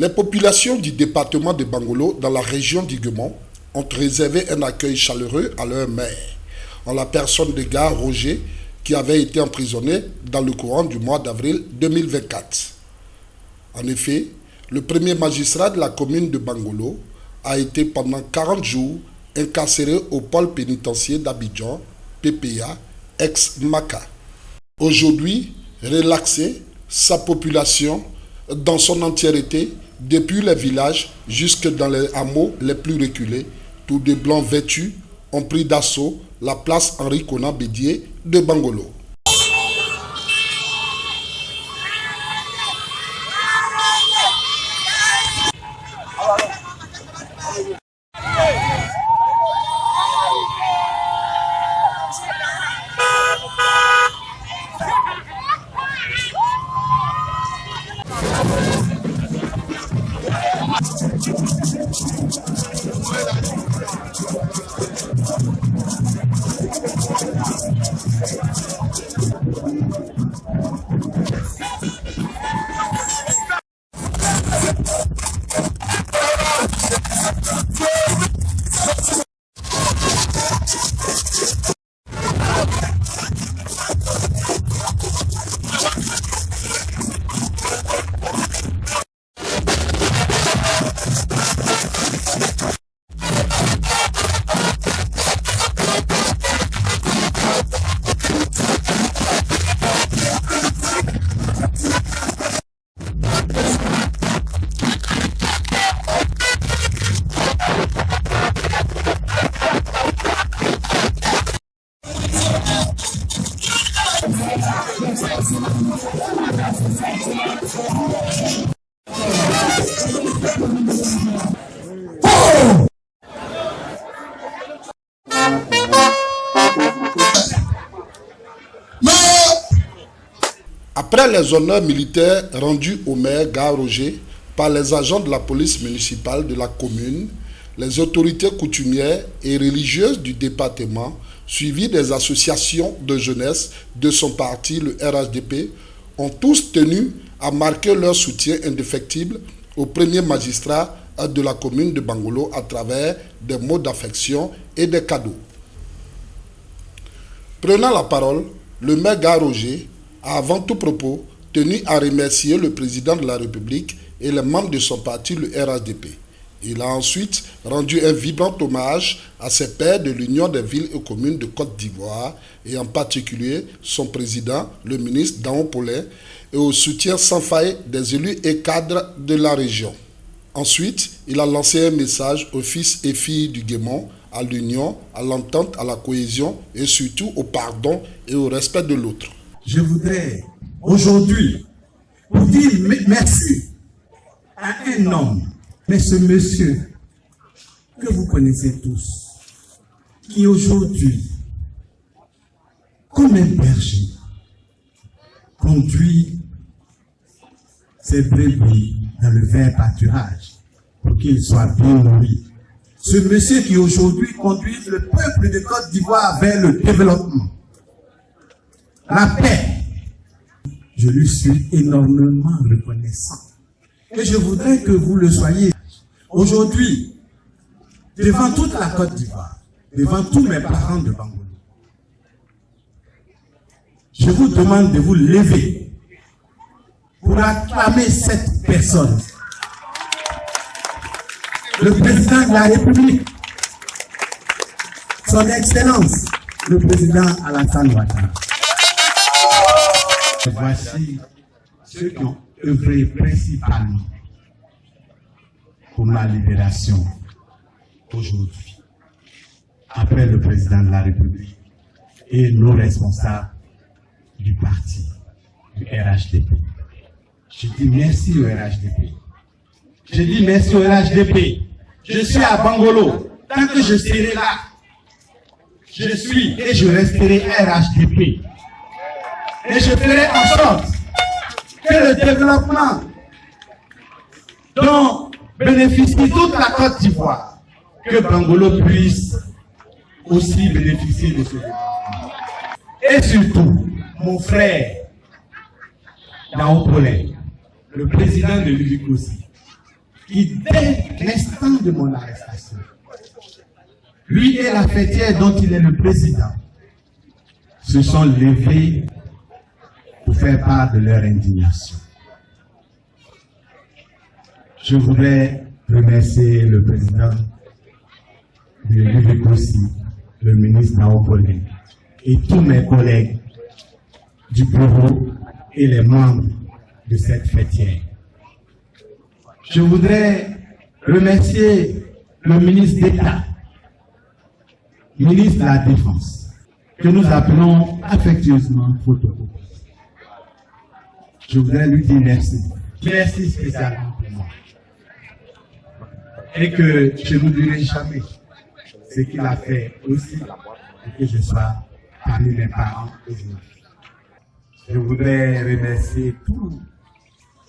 Les populations du département de Bangolo, dans la région d'Iguemont, ont réservé un accueil chaleureux à leur maire, en la personne de Gare Roger, qui avait été emprisonné dans le courant du mois d'avril 2024. En effet, le premier magistrat de la commune de Bangolo a été pendant 40 jours incarcéré au pôle pénitentiaire d'Abidjan, PPA, ex-Maka. Aujourd'hui, relaxé, sa population, dans son entièreté, depuis les villages jusque dans les hameaux les plus reculés, tous des blancs vêtus ont pris d'assaut la place Henri Konan Bédié de Bangolo. Après les honneurs militaires rendus au maire Gare Roger par les agents de la police municipale de la commune, les autorités coutumières et religieuses du département, suivies des associations de jeunesse de son parti, le RHDP, ont tous tenu à marquer leur soutien indéfectible au premier magistrat de la commune de Bangolo à travers des mots d'affection et des cadeaux. Prenant la parole, le maire Gare Roger a avant tout propos tenu à remercier le président de la République et les membres de son parti, le RHDP. Il a ensuite rendu un vibrant hommage à ses pairs de l'Union des villes et communes de Côte d'Ivoire et en particulier son président, le ministre Daon Paulin, et au soutien sans faille des élus et cadres de la région. Ensuite, il a lancé un message aux fils et filles du Guémont, à l'union, à l'entente, à la cohésion et surtout au pardon et au respect de l'autre. Je voudrais aujourd'hui vous dire merci à un homme, mais ce monsieur que vous connaissez tous, qui aujourd'hui, comme un berger, conduit ses brebis dans le vert pâturage pour qu'ils soient bien nourris. Ce monsieur qui aujourd'hui conduit le peuple de Côte d'Ivoire vers le développement, la paix. Je lui suis énormément reconnaissant. Et je voudrais que vous le soyez. Aujourd'hui, devant toute la Côte d'Ivoire, devant tous mes parents de Bangolo, je vous demande de vous lever pour acclamer cette personne. Le président de la République, son Excellence, le président Alassane Ouattara. Voici ceux qui ont œuvré principalement pour ma libération aujourd'hui, après le président de la République et nos responsables du parti, du RHDP. Je dis merci au RHDP. Je dis merci au RHDP. Je suis à Bangolo. Tant que je serai là, je suis et je resterai RHDP. Et je ferai en sorte que le développement dont bénéficie toute la Côte d'Ivoire, que Bangolo puisse aussi bénéficier de ce développement. Et surtout, mon frère Daon Paulin, le président de l'UDICOSI, qui, dès l'instant de mon arrestation, lui et la fêtière dont il est le président, se sont levés pour faire part de leur indignation. Je voudrais remercier le président de l'UVCOSI, le ministre Naokole, et tous mes collègues du bureau et les membres de cette fêtière. Je voudrais remercier le ministre d'État, ministre de la Défense, que nous appelons affectueusement Photocopie. Je voudrais lui dire merci. Merci spécialement pour moi. Et que je n'oublierai jamais ce qu'il a fait aussi pour que je sois parmi mes parents aujourd'hui. Je voudrais remercier tous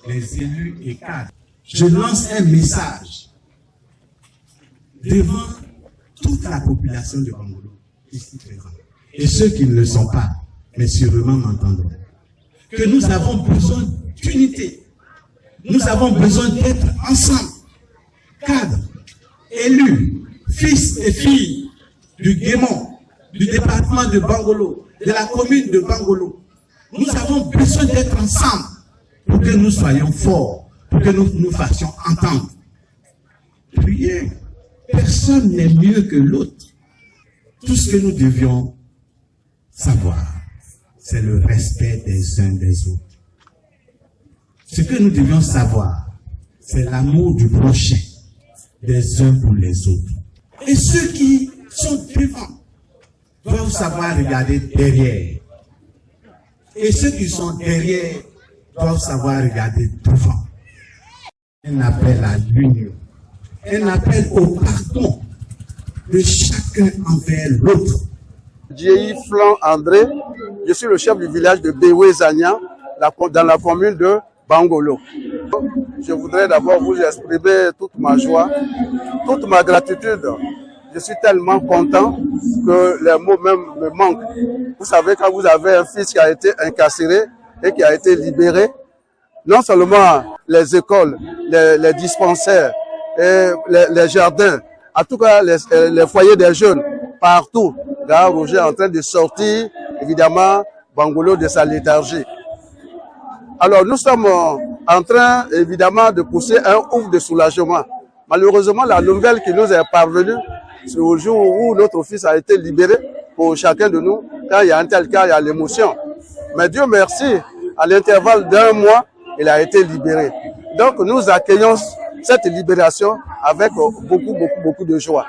les élus et cadres. Je lance un message devant toute la population de Bangolo, ici présente, et ceux qui ne le sont pas, mais sûrement m'entendront, que nous avons besoin d'unité. Nous avons besoin d'être ensemble, cadres, élus, fils et filles du Guémon, du département de Bangolo, de la commune de Bangolo. Nous avons besoin d'être ensemble pour que nous soyons forts, pour que nous nous fassions entendre. Prier, personne n'est mieux que l'autre. Tout ce que nous devions savoir, c'est le respect des uns des autres. Ce que nous devions savoir, c'est l'amour du prochain, des uns pour les autres. Et ceux qui sont devant doivent savoir regarder derrière. Et ceux qui sont derrière doivent savoir regarder devant. Un appel à l'union, un appel au pardon de chacun envers l'autre. Djei Flan André, je suis le chef du village de Bewezania, dans la commune de Bangolo. Je voudrais d'abord vous exprimer toute ma joie, toute ma gratitude. Je suis tellement content que les mots même me manquent. Vous savez, quand vous avez un fils qui a été incarcéré et qui a été libéré, non seulement les écoles, les dispensaires, et les jardins, en tout cas les foyers des jeunes, partout, là, Roger est en train de sortir, évidemment, Bangolo de sa léthargie. Alors, nous sommes en train, évidemment, de pousser un ouf de soulagement. Malheureusement, la nouvelle qui nous est parvenue, c'est au jour où notre fils a été libéré, pour chacun de nous, quand il y a un tel cas, il y a l'émotion. Mais Dieu merci, à l'intervalle d'un mois, il a été libéré. Donc, nous accueillons cette libération avec beaucoup de joie.